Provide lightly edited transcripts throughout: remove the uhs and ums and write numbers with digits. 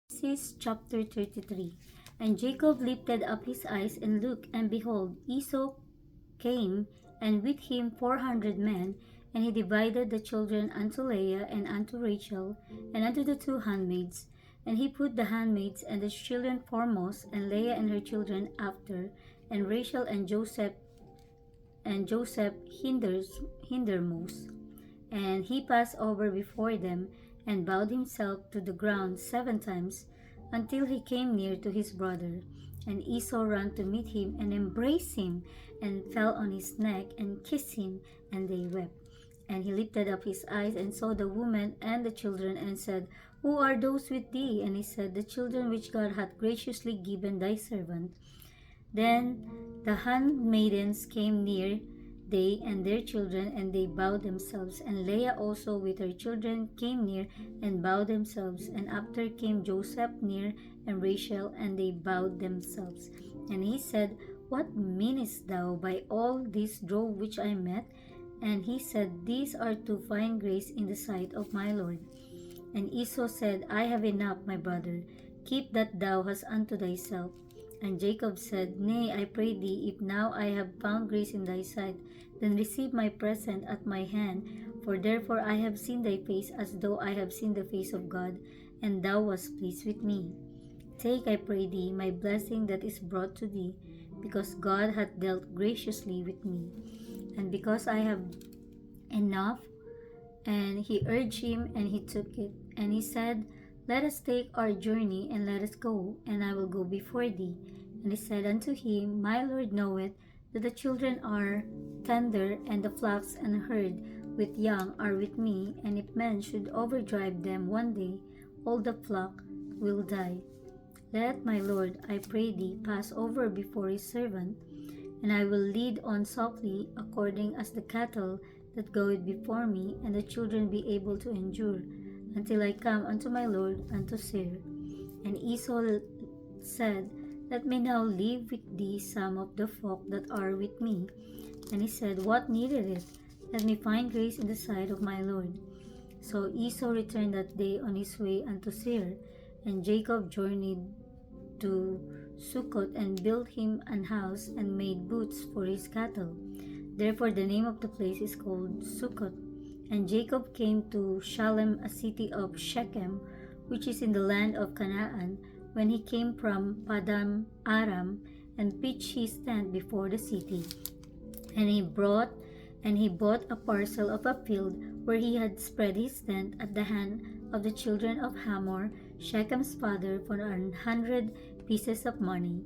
Genesis chapter 33. And Jacob lifted up his eyes and looked, and behold, Esau came, and with him 400 men, and he divided the children unto Leah and unto Rachel, and unto the two handmaids. And he put the handmaids and the children foremost, and Leah and her children after, and Rachel and Joseph hindermost. And he passed over before them, and bowed himself to the ground 7 times, until he came near to his brother. And Esau ran to meet him, and embraced him, and fell on his neck, and kissed him, and they wept. And he lifted up his eyes, and saw the woman and the children, and said, Who are those with thee? And he said, The children which God hath graciously given thy servant. Then the handmaidens came near, they and their children, and they bowed themselves. And Leah also with her children came near, and bowed themselves. And after came Joseph near, and Rachel, and they bowed themselves. And he said, What meanest thou by all this drove which I met? And he said, These are to find grace in the sight of my Lord. And Esau said, I have enough, my brother. Keep that thou hast unto thyself. And Jacob said, Nay, I pray thee, if now I have found grace in thy sight, then receive my present at my hand, for therefore I have seen thy face as though I have seen the face of God, and thou wast pleased with me. Take, I pray thee, my blessing that is brought to thee, because God hath dealt graciously with me, and because I have enough. And he urged him, and he took it. And he said, Let us take our journey, and let us go, and I will go before thee. And he said unto him, My Lord knoweth that the children are tender, and the flocks and herd with young are with me, and if men should overdrive them one day, all the flock will die. Let my Lord, I pray thee, pass over before his servant, and I will lead on softly, according as the cattle that goeth before me, and the children be able to endure, until I come unto my Lord unto Seir. And Esau said, Let me now leave with thee some of the folk that are with me. And he said, What needed it? Let me find grace in the sight of my Lord. So Esau returned that day on his way unto Seir, and Jacob journeyed to Succoth, and built him an house, and made booths for his cattle. Therefore the name of the place is called Succoth. And Jacob came to Shalem, a city of Shechem, which is in the land of Canaan, when he came from Paddan Aram, and pitched his tent before the city. And he bought a parcel of a field where he had spread his tent at the hand of the children of Hamor, Shechem's father, for 100 pieces of money.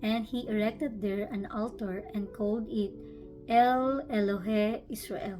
And he erected there an altar, and called it El Elohe Israel.